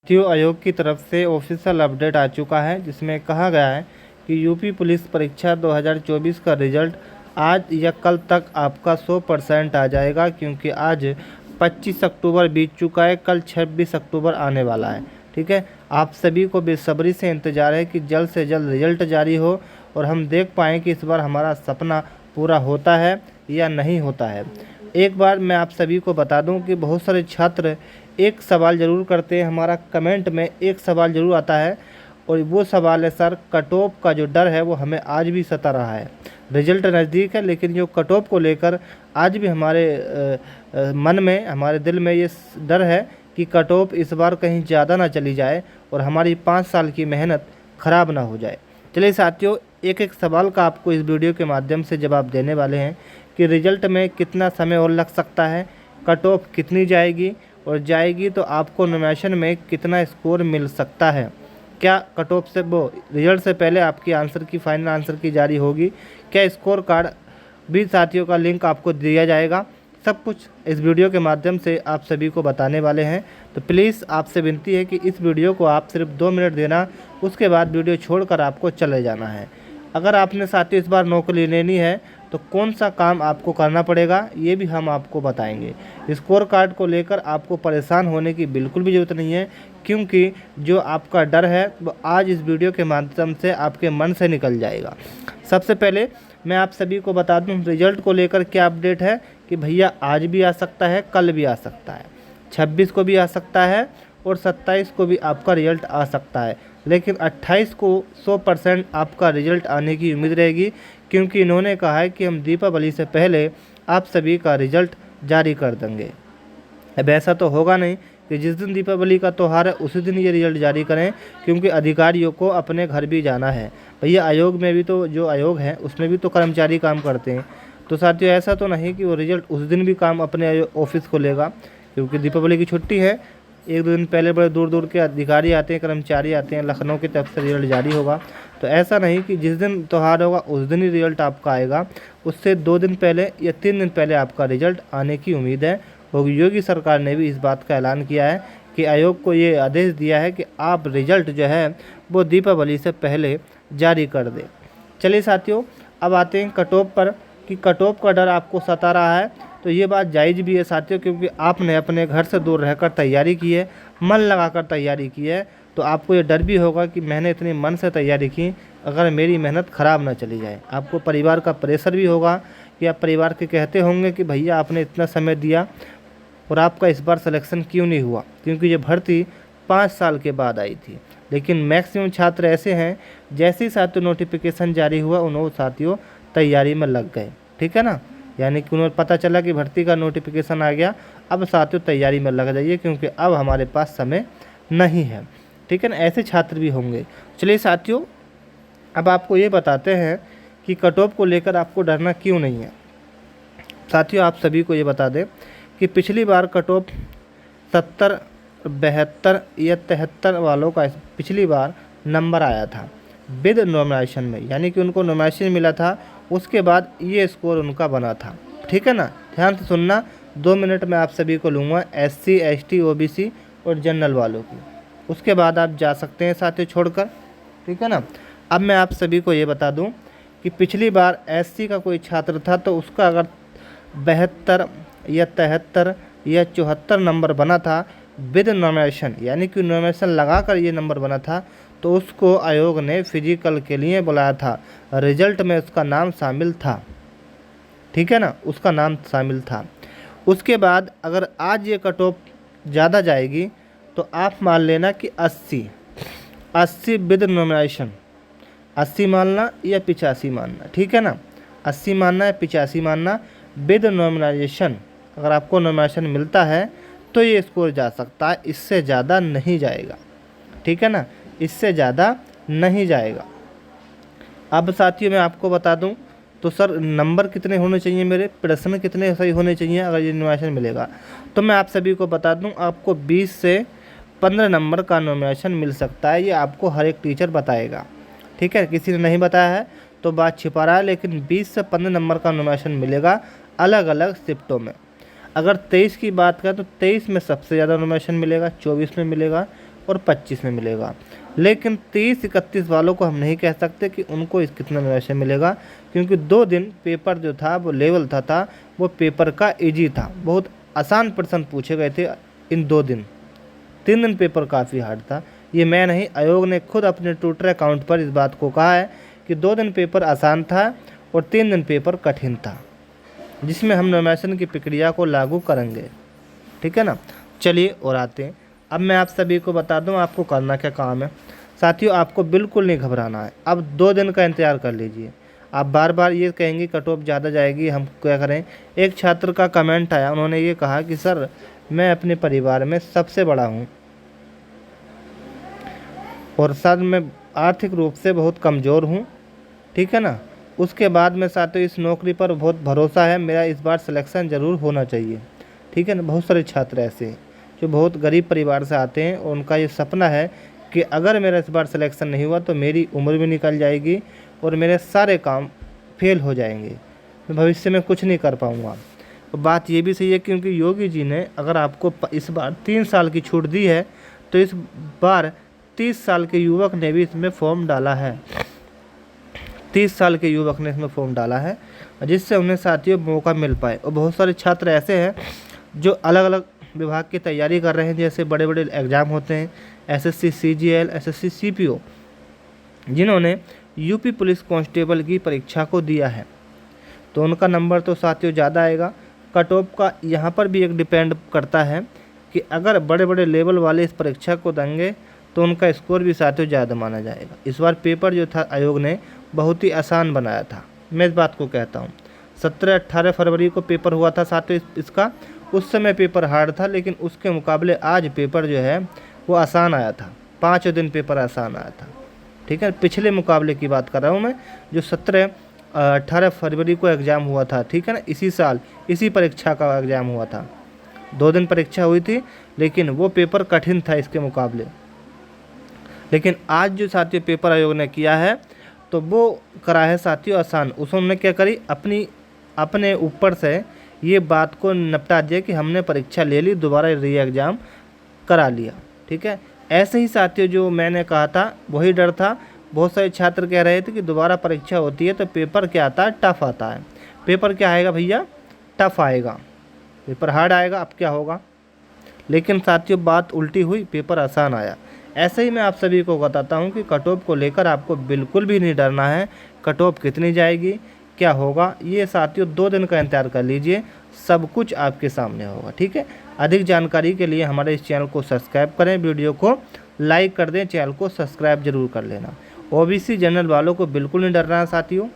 साथियों, आयोग की तरफ से ऑफिशियल अपडेट आ चुका है जिसमें कहा गया है कि यूपी पुलिस परीक्षा 2024 का रिजल्ट आज या कल तक आपका 100% आ जाएगा, क्योंकि आज 25 अक्टूबर बीत चुका है, कल 26 अक्टूबर आने वाला है। ठीक है, आप सभी को बेसब्री से इंतज़ार है कि जल्द से जल्द रिजल्ट जारी हो और हम देख पाएँ कि इस बार हमारा सपना पूरा होता है या नहीं होता है। एक बार मैं आप सभी को बता दूं कि बहुत सारे छात्र एक सवाल ज़रूर करते हैं, हमारा कमेंट में एक सवाल ज़रूर आता है और वो सवाल है, सर कट ऑफ का जो डर है वो हमें आज भी सता रहा है। रिजल्ट नज़दीक है लेकिन जो कट ऑफ को लेकर आज भी हमारे मन में, हमारे दिल में ये डर है कि कट ऑफ इस बार कहीं ज़्यादा ना चली जाए और हमारी 5 साल की मेहनत ख़राब ना हो जाए। चलिए साथियों, एक एक सवाल का आपको इस वीडियो के माध्यम से जवाब देने वाले हैं कि रिजल्ट में कितना समय और लग सकता है, कट ऑफ कितनी जाएगी और जाएगी तो आपको नॉमिनेशन में कितना स्कोर मिल सकता है, क्या कट ऑफ से वो रिजल्ट से पहले आपकी आंसर की फाइनल आंसर की जारी होगी, क्या स्कोर कार्ड भी साथियों का लिंक आपको दिया जाएगा। सब कुछ इस वीडियो के माध्यम से आप सभी को बताने वाले हैं। तो प्लीज़ आपसे विनती है कि इस वीडियो को आप सिर्फ 2 मिनट देना, उसके बाद वीडियो छोड़कर आपको चले जाना है। अगर आपने साथियों इस बार नौकरी लेनी है तो कौन सा काम आपको करना पड़ेगा ये भी हम आपको बताएंगे। स्कोर कार्ड को लेकर आपको परेशान होने की बिल्कुल भी ज़रूरत नहीं है, क्योंकि जो आपका डर है वो आज इस वीडियो के माध्यम से आपके मन से निकल जाएगा। सबसे पहले मैं आप सभी को बता दूं रिजल्ट को लेकर क्या अपडेट है कि भैया आज भी आ सकता है, कल भी आ सकता है, 26 को भी आ सकता है और 27 को भी आपका रिजल्ट आ सकता है, लेकिन 28 को 100% आपका रिजल्ट आने की उम्मीद रहेगी, क्योंकि इन्होंने कहा है कि हम दीपावली से पहले आप सभी का रिजल्ट जारी कर देंगे। अब ऐसा तो होगा नहीं कि जिस दिन दीपावली का त्यौहार है उसी दिन ये रिजल्ट जारी करें, क्योंकि अधिकारियों को अपने घर भी जाना है। भैया आयोग में भी तो, जो आयोग है उसमें भी तो कर्मचारी काम करते हैं। तो साथियों ऐसा तो नहीं कि वो रिजल्ट उस दिन भी काम अपने ऑफिस को लेगा, क्योंकि दीपावली की छुट्टी है, 1-2 दिन पहले बड़े दूर दूर के अधिकारी आते हैं, कर्मचारी आते हैं, लखनऊ की तरफ से रिजल्ट जारी होगा। तो ऐसा नहीं कि जिस दिन त्यौहार होगा उस दिन ही रिजल्ट आपका आएगा, उससे 2 दिन पहले या 3 दिन पहले आपका रिजल्ट आने की उम्मीद है। और योगी सरकार ने भी इस बात का ऐलान किया है कि आयोग को ये आदेश दिया है कि आप रिजल्ट जो है वो दीपावली से पहले जारी कर दें। चलिए साथियों, अब आते हैं कट ऑफ पर कि कट ऑफ का डर आपको सता रहा है, तो ये बात जायज़ भी है साथियों, क्योंकि आपने अपने घर से दूर रहकर तैयारी की है, मन लगाकर तैयारी की है, तो आपको ये डर भी होगा कि मैंने इतनी मन से तैयारी की, अगर मेरी मेहनत ख़राब ना चली जाए। आपको परिवार का प्रेशर भी होगा कि आप परिवार के कहते होंगे कि भैया आपने इतना समय दिया और आपका इस बार सिलेक्शन क्यों नहीं हुआ, क्योंकि ये भर्ती 5 साल के बाद आई थी। लेकिन मैक्सिमम छात्र ऐसे हैं, जैसे ही साथियों नोटिफिकेशन जारी हुआ उन्होंने साथियों तैयारी में लग गए। ठीक है ना, यानी कि उन्हें पता चला कि भर्ती का नोटिफिकेशन आ गया, अब साथियों तैयारी में लग जाइए, क्योंकि अब हमारे पास समय नहीं है। ठीक है ना, ऐसे छात्र भी होंगे। चलिए साथियों, अब आपको ये बताते हैं कि कट ऑफ को लेकर आपको डरना क्यों नहीं है। साथियों आप सभी को ये बता दें कि पिछली बार कट ऑफ 70, 72 या 73 वालों का पिछली बार नंबर आया था विद नॉमिनेशन में, यानी कि उनको नॉमिनेशन मिला था, उसके बाद ये स्कोर उनका बना था। ठीक है ना, ध्यान से सुनना, 2 मिनट में आप सभी को लूँगा SC, ST, OBC और जनरल वालों की, उसके बाद आप जा सकते हैं साथियों छोड़कर। ठीक है ना, अब मैं आप सभी को ये बता दूं कि पिछली बार SC का कोई छात्र था तो उसका अगर 72 या 73 या 74 नंबर बना था विद नॉमिनेशन, यानी कि नॉमिनेशन लगाकर ये नंबर बना था, तो उसको आयोग ने फिजिकल के लिए बुलाया था, रिजल्ट में उसका नाम शामिल था। ठीक है ना, उसका नाम शामिल था। उसके बाद अगर आज ये कट ऑफ ज़्यादा जाएगी तो आप मान लेना कि 80 विद नॉमिनेशन, 80 मानना या 85 मानना। ठीक है ना, 80 मानना या 85 मानना विद नॉमिनेशन। अगर आपको नॉमिनेशन मिलता है तो ये स्कोर जा सकता है, इससे ज़्यादा नहीं जाएगा। ठीक है ना, इससे ज़्यादा नहीं जाएगा। अब साथियों मैं आपको बता दूं तो सर नंबर कितने होने चाहिए, मेरे प्रश्न कितने सही होने चाहिए अगर ये नॉमिनेशन मिलेगा, तो मैं आप सभी को बता दूं आपको 20 से 15 नंबर का नॉमिनेशन मिल सकता है। ये आपको हर एक टीचर बताएगा। ठीक है, किसी ने नहीं बताया है तो बात छिपा रहा है, लेकिन 20 से 15 नंबर का नॉमिनेशन मिलेगा अलग अलग शिफ्टों में। अगर 23 की बात करें तो 23 में सबसे ज़्यादा नॉमिनेशन मिलेगा, 24 में मिलेगा, और 25 में मिलेगा। लेकिन 30-31 वालों को हम नहीं कह सकते कि उनको इस कितना वैसे मिलेगा, क्योंकि 2 दिन पेपर जो था वो लेवल था वो पेपर का इजी था, बहुत आसान प्रश्न पूछे गए थे इन 2 दिन। 3 दिन पेपर काफ़ी हार्ड था। ये मैं नहीं, आयोग ने खुद अपने ट्विटर अकाउंट पर इस बात को कहा है कि 2 दिन पेपर आसान था और 3 दिन पेपर कठिन था, जिसमें हम नोमिनेशन की प्रक्रिया को लागू करेंगे। ठीक है ना। चलिए और आते हैं। अब मैं आप सभी को बता दूं आपको करना क्या काम है। साथियों, आपको बिल्कुल नहीं घबराना है। अब 2 दिन का इंतज़ार कर लीजिए। आप बार बार ये कहेंगे कट ऑफ ज़्यादा जाएगी, हम क्या करें। एक छात्र का कमेंट आया, उन्होंने ये कहा कि सर मैं अपने परिवार में सबसे बड़ा हूँ और सर मैं आर्थिक रूप से बहुत कमज़ोर हूँ। ठीक है ना। उसके बाद में साथियों इस नौकरी पर बहुत भरोसा है, मेरा इस बार सिलेक्शन ज़रूर होना चाहिए। ठीक है ना। बहुत सारे छात्र ऐसे हैं जो बहुत गरीब परिवार से आते हैं और उनका ये सपना है कि अगर मेरा इस बार सिलेक्शन नहीं हुआ तो मेरी उम्र भी निकल जाएगी और मेरे सारे काम फेल हो जाएंगे, मैं भविष्य में कुछ नहीं कर पाऊँगा। तो बात ये भी सही है, क्योंकि योगी जी ने अगर आपको इस बार 3 साल की छूट दी है तो इस बार 30 साल के युवक ने भी इसमें फॉर्म डाला है। 30 साल के युवक ने इसमें फॉर्म डाला है, जिससे उन्हें साथियों मौका मिल पाए। और बहुत सारे छात्र ऐसे हैं जो अलग अलग विभाग की तैयारी कर रहे हैं, जैसे बड़े बड़े एग्ज़ाम होते हैं एसएससी सीजीएल, एसएससी सीपीओ, जिन्होंने यूपी पुलिस कांस्टेबल की परीक्षा को दिया है, तो उनका नंबर तो साथियों ज़्यादा आएगा। कट ऑफ का यहाँ पर भी एक डिपेंड करता है कि अगर बड़े बड़े लेवल वाले इस परीक्षा को देंगे तो उनका स्कोर भी साथियों ज़्यादा माना जाएगा। इस बार पेपर जो था आयोग ने बहुत ही आसान बनाया था, मैं इस बात को कहता हूँ। 17-18 फरवरी को पेपर हुआ था साथियों इसका, उस समय पेपर हार्ड था, लेकिन उसके मुकाबले आज पेपर जो है वो आसान आया था। 5 दिन पेपर आसान आया था। ठीक है। पिछले मुकाबले की बात कर रहा हूँ मैं, जो 17-18 फरवरी को एग्ज़ाम हुआ था। ठीक है ना। इसी साल इसी परीक्षा का एग्ज़ाम हुआ था, 2 दिन परीक्षा हुई थी, लेकिन वो पेपर कठिन था इसके मुकाबले। लेकिन आज जो साथियों पेपर आयोग ने किया है तो वो करा है साथियों आसान। उसने क्या करी, अपने ऊपर से ये बात को निपटा दिया कि हमने परीक्षा ले ली, दोबारा री एग्ज़ाम करा लिया। ठीक है। ऐसे ही साथियों जो मैंने कहा था वही डर था। बहुत सारे छात्र कह रहे थे कि दोबारा परीक्षा होती है तो पेपर क्या आता है, टफ आता है। पेपर क्या आएगा भैया, टफ आएगा, पेपर हार्ड आएगा। अब क्या होगा। लेकिन साथियों बात उल्टी हुई, पेपर आसान आया। ऐसे ही मैं आप सभी को बताता हूँ कि कट ऑफ को लेकर आपको बिल्कुल भी नहीं डरना है। कट ऑफ कितनी जाएगी, क्या होगा, ये साथियों 2 दिन का इंतजार कर लीजिए, सब कुछ आपके सामने होगा। ठीक है। अधिक जानकारी के लिए हमारे इस चैनल को सब्सक्राइब करें, वीडियो को लाइक कर दें, चैनल को सब्सक्राइब जरूर कर लेना। ओबीसी जनरल वालों को बिल्कुल नहीं डरना है साथियों।